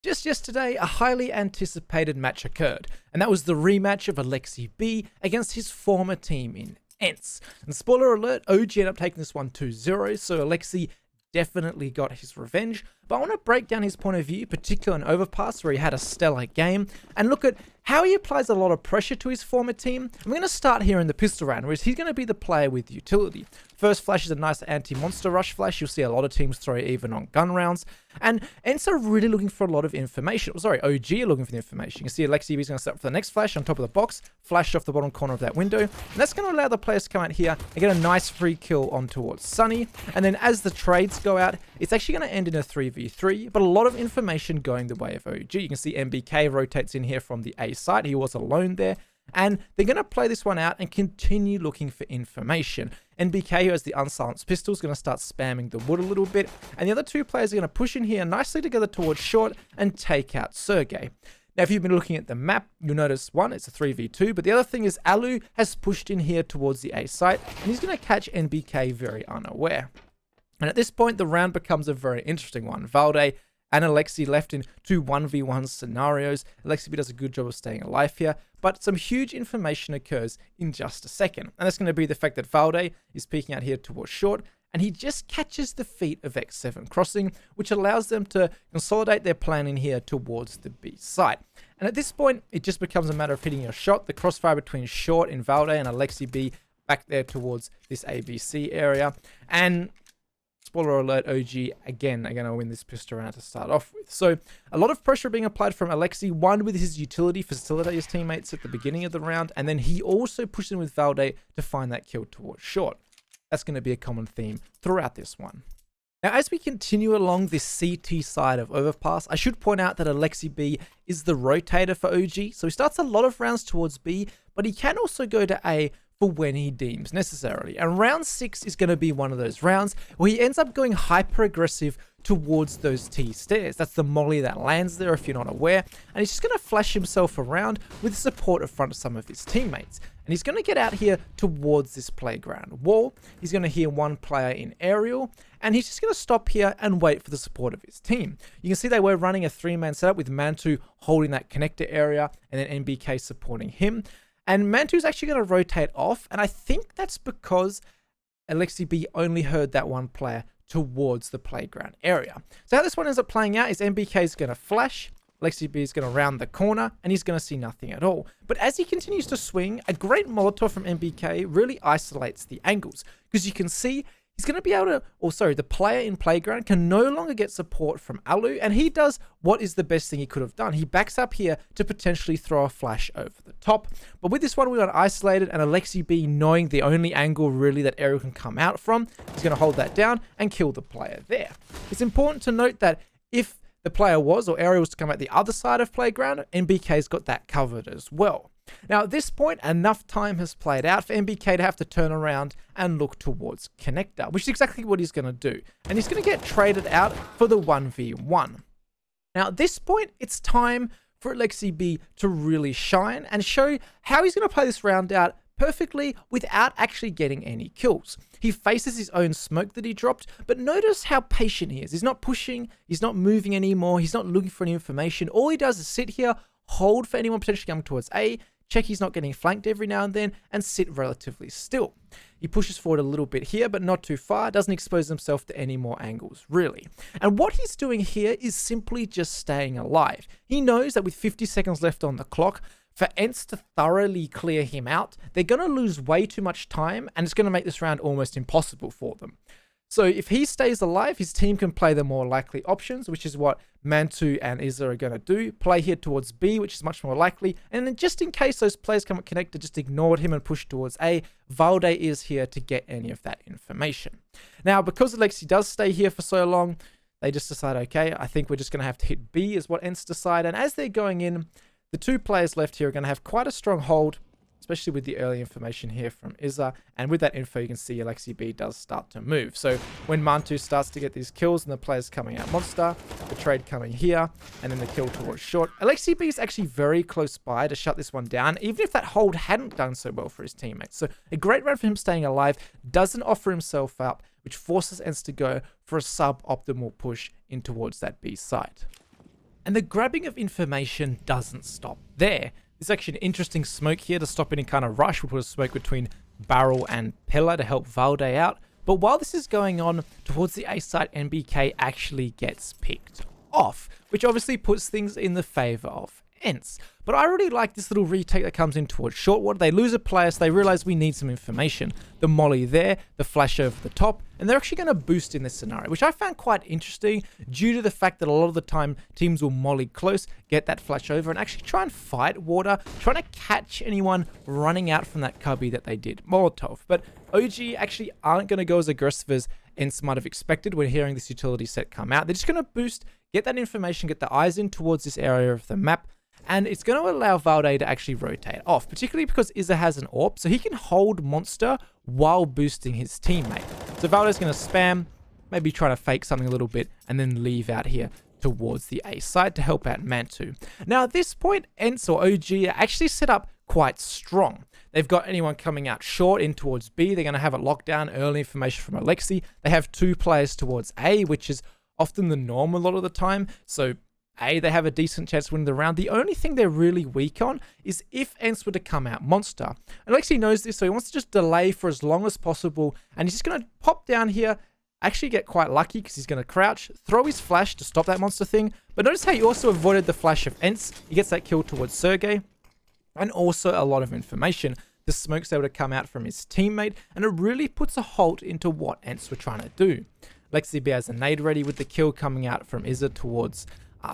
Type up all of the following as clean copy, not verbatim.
Just yesterday, a highly anticipated match occurred, and that was the rematch of Alexi B against his former team in ENCE. And spoiler alert, OG ended up taking this one 2-0, so Alexi definitely got his revenge. But I want to break down his point of view, particularly on Overpass, where he had a stellar game, and look at how he applies a lot of pressure to his former team. I'm going to start here in the pistol round, where he's going to be the player with utility. First flash is a nice anti-monster rush flash. You'll see a lot of teams throw it even on gun rounds. And ENCE are really looking for a lot of information. Oh, sorry, OG are looking for the information. You can see Alexi is going to set up for the next flash on top of the box, flash off the bottom corner of that window. And that's going to allow the players to come out here and get a nice free kill on towards Sunny. And then as the trades go out, it's actually going to end in a 3v3, but a lot of information going the way of OG. You can see MBK rotates in here from the A site. He was alone there. And they're going to play this one out and continue looking for information. NBK, who has the unsilenced pistol, is going to start spamming the wood a little bit. And the other two players are going to push in here nicely together towards short and take out Sergey. Now, if you've been looking at the map, you'll notice, one, it's a 3v2. But the other thing is Alu has pushed in here towards the A site. And he's going to catch NBK very unaware. And at this point, the round becomes a very interesting one. Valde and Alexi left in two 1v1 scenarios. Alexi does a good job of staying alive here, but some huge information occurs in just a second. And that's going to be the fact that Valde is peeking out here towards short, and he just catches the feet of X7 crossing, which allows them to consolidate their plan in here towards the B site. And at this point, it just becomes a matter of hitting your shot. The crossfire between short in Valde and Alexi B back there towards this ABC area. And spoiler alert, OG again are going to win this pistol round to start off with. So a lot of pressure being applied from Alexi, one with his utility facilitate his teammates at the beginning of the round, and then he also pushed in with Valde to find that kill towards short. That's going to be a common theme throughout this one. Now, as we continue along this CT side of Overpass, I should point out that Alexi B is the rotator for OG, so he starts a lot of rounds towards B, but he can also go to A for when he deems necessarily. And round 6 is going to be one of those rounds where he ends up going hyper aggressive towards those T stairs. That's the molly that lands there if you're not aware. And he's just going to flash himself around with support in front of some of his teammates. And he's going to get out here towards this playground wall. He's going to hear one player in aerial, and he's just going to stop here and wait for the support of his team. You can see they were running a 3-man setup with Mantu holding that connector area and then NBK supporting him. And Mantu's actually going to rotate off, and I think that's because Alexi B only heard that one player towards the playground area. So how this one ends up playing out is MBK is going to flash, Alexi B is going to round the corner, and he's going to see nothing at all. But as he continues to swing, a great Molotov from MBK really isolates the angles, because you can see he's going to be able to, the player in playground can no longer get support from Alu, and he does what is the best thing he could have done. He backs up here to potentially throw a flash over the top. But with this one, we got isolated, and Alexi B, knowing the only angle really that Aerial can come out from, he's going to hold that down and kill the player there. It's important to note that if the player was, or Aerial was to come out the other side of playground, NBK's got that covered as well. Now, at this point, enough time has played out for MBK to have to turn around and look towards connector, which is exactly what he's going to do. And he's going to get traded out for the 1v1. Now, at this point, it's time for Alexi B to really shine and show how he's going to play this round out perfectly without actually getting any kills. He faces his own smoke that he dropped, but notice how patient he is. He's not pushing, he's not moving anymore, he's not looking for any information. All he does is sit here, hold for anyone potentially coming towards A, check he's not getting flanked every now and then, and sit relatively still. He pushes forward a little bit here, but not too far, doesn't expose himself to any more angles, really. And what he's doing here is simply just staying alive. He knows that with 50 seconds left on the clock, for ENCE to thoroughly clear him out, they're going to lose way too much time, and it's going to make this round almost impossible for them. So if he stays alive, his team can play the more likely options, which is what Mantu and Izza are going to do. Play here towards B, which is much more likely. And then just in case those players come at connector, just ignore him and push towards A. Valde is here to get any of that information. Now, because Alexi does stay here for so long, they just decide, okay, I think we're just going to have to hit B is what ENCE decide. And as they're going in, the two players left here are going to have quite a strong hold, especially with the early information here from Izza. And with that info, you can see Alexi B does start to move. So when Mantu starts to get these kills and the players coming out monster, the trade coming here, and then the kill towards short, Alexi B is actually very close by to shut this one down, even if that hold hadn't done so well for his teammates. So a great round for him staying alive, doesn't offer himself up, which forces ENCE to go for a suboptimal push in towards that B site. And the grabbing of information doesn't stop there. There's actually an interesting smoke here to stop any kind of rush. We'll put a smoke between Barrel and Pillar to help Valde out. But while this is going on, towards the A side, NBK actually gets picked off, which obviously puts things in the favor of ENCE. But I really like this little retake that comes in towards short water. They lose a player, so they realize we need some information. The molly there, the flash over the top, and they're actually going to boost in this scenario, which I found quite interesting due to the fact that a lot of the time teams will molly close, get that flash over, and actually try and fight water, trying to catch anyone running out from that cubby that they did Molotov. But OG actually aren't going to go as aggressive as ENCE might have expected when hearing this utility set come out. They're just going to boost, get that information, get the eyes in towards this area of the map, and it's going to allow Valde to actually rotate off, particularly because Iza has an AWP, so he can hold Monster while boosting his teammate. So Valde's going to spam, maybe try to fake something a little bit, and then leave out here towards the A side to help out Mantu. Now at this point, ENCE or OG are actually set up quite strong. They've got anyone coming out short in towards B. They're going to have it locked down, early information from Alexi. They have 2 players towards A, which is often the norm a lot of the time. So A, they have a decent chance of winning the round. The only thing they're really weak on is if ENCE were to come out Monster. And Alexi knows this, so he wants to just delay for as long as possible. And he's just going to pop down here, actually get quite lucky because he's going to crouch, throw his flash to stop that Monster thing. But notice how he also avoided the flash of ENCE. He gets that kill towards Sergey. And also a lot of information. The smoke's able to come out from his teammate, and it really puts a halt into what ENCE were trying to do. Alexi B has a nade ready with the kill coming out from Iza towards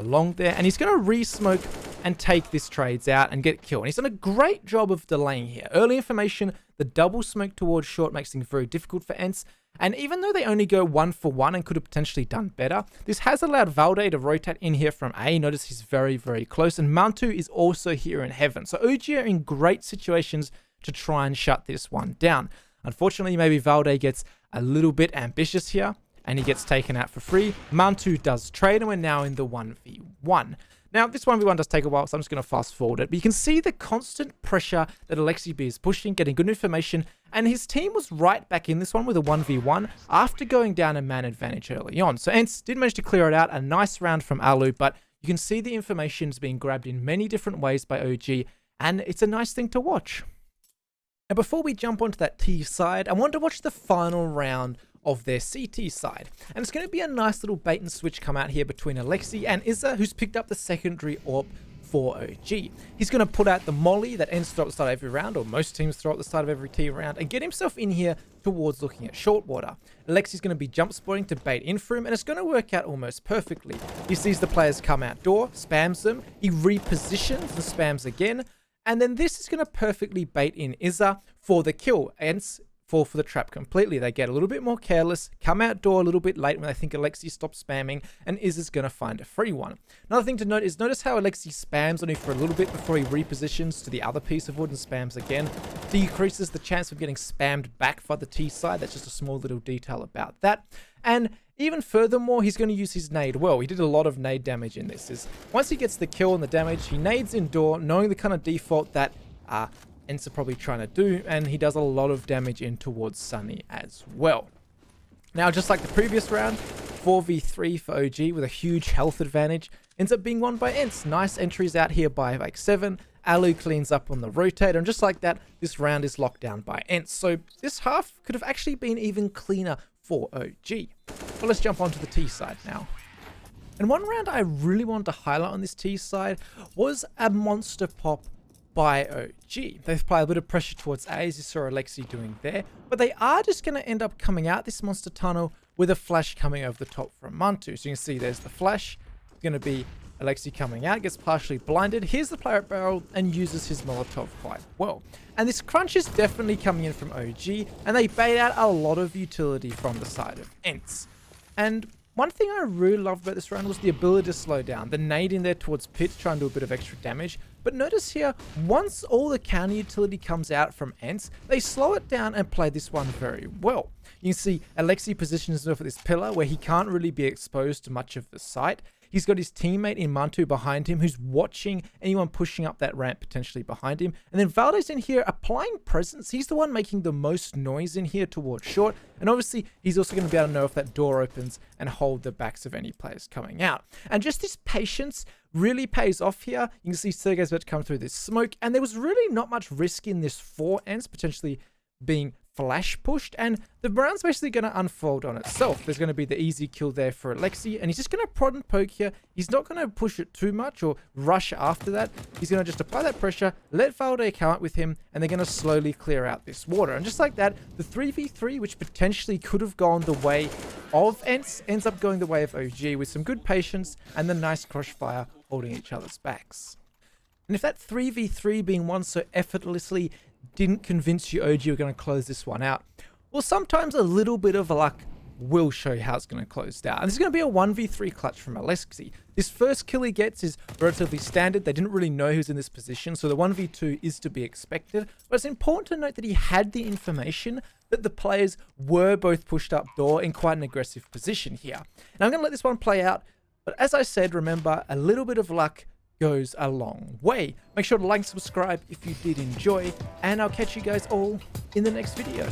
long there, and he's going to re-smoke and take this trades out and get killed. And he's done a great job of delaying here. Early information, the double smoke towards short makes things very difficult for ENCE. And even though they only go 1 for 1 and could have potentially done better, this has allowed Valde to rotate in here from A. Notice he's very, very close. And Mantu is also here in heaven. So OG are in great situations to try and shut this one down. Unfortunately, maybe Valde gets a little bit ambitious here, and he gets taken out for free. Mantu does trade, and we're now in the 1v1. Now, this 1v1 does take a while, so I'm just going to fast forward it. But you can see the constant pressure that Alexi B is pushing, getting good information, and his team was right back in this one with a 1v1 after going down a man advantage early on. So ENCE did manage to clear it out, a nice round from Alu, but you can see the information is being grabbed in many different ways by OG, and it's a nice thing to watch. Now, before we jump onto that T side, I want to watch the final round of their CT side. And it's going to be a nice little bait and switch come out here between Alexi and Iza, who's picked up the secondary AWP for OG. He's going to put out the molly that ENCE throw at the start of every round, or most teams throw at the start of every T round, and get himself in here towards looking at short water. Alexi's going to be jump spotting to bait in for him, and it's going to work out almost perfectly. He sees the players come outdoor, spams them, he repositions and spams again, and then this is going to perfectly bait in Iza for the kill. ENCE fall for the trap completely. They get a little bit more careless, come outdoor a little bit late when they think Alexi stops spamming, and Iza's going to find a free one. Another thing to note is notice how Alexi spams only for a little bit before he repositions to the other piece of wood and spams again. Decreases the chance of getting spammed back for the T side. That's just a small little detail about that. And even furthermore, he's going to use his nade well. He did a lot of nade damage in this. Once he gets the kill and the damage, he nades indoor, knowing the kind of default that ENCE are probably trying to do, and he does a lot of damage in towards Sunny as well. Now, just like the previous round, 4v3 for OG with a huge health advantage ends up being won by ENCE. Nice entries out here by like 7. Alu cleans up on the rotator, and just like that, this round is locked down by ENCE. So this half could have actually been even cleaner for OG. But let's jump onto the T side now. And one round I really wanted to highlight on this T side was a monster pop by OG. They've applied a bit of pressure towards A, as you saw Alexi doing there, but they are just going to end up coming out this monster tunnel with a flash coming over the top from Mantu. So you can see there's the flash. It's going to be Alexi coming out, gets partially blinded. Here's the player at barrel and uses his Molotov quite well. And this crunch is definitely coming in from OG, and they bait out a lot of utility from the side of ENCE. And one thing I really loved about this round was the ability to slow down. The nade in there towards Pit, trying to do a bit of extra damage. But notice here, once all the counter utility comes out from ENCE, they slow it down and play this one very well. You can see Alexi positions himself at this pillar where he can't really be exposed to much of the site. He's got his teammate in Mantu behind him who's watching anyone pushing up that ramp potentially behind him. And then Valde's in here applying presence. He's the one making the most noise in here towards short. And obviously, he's also going to be able to know if that door opens and hold the backs of any players coming out. And just this patience really pays off here. You can see Sergei's about to come through this smoke, and there was really not much risk in this for ENCE potentially being flash pushed, and the round's basically going to unfold on itself. There's going to be the easy kill there for Alexi, and he's just going to prod and poke here. He's not going to push it too much or rush after that. He's going to just apply that pressure, let Valde come up with him, and they're going to slowly clear out this water. And just like that, the 3v3, which potentially could have gone the way of ENCE, ends up going the way of OG with some good patience and the nice crossfire holding each other's backs. And if that 3v3 being won so effortlessly didn't convince you OG were going to close this one out, well, sometimes a little bit of luck will show you how it's going to close out. And this is going to be a 1v3 clutch from Alexi. This first kill he gets is relatively standard. They didn't really know he was in this position, so the 1v2 is to be expected. But it's important to note that he had the information that the players were both pushed up door in quite an aggressive position here. And I'm going to let this one play out. But as I said, remember, a little bit of luck goes a long way. Make sure to like and subscribe if you did enjoy, and I'll catch you guys all in the next video.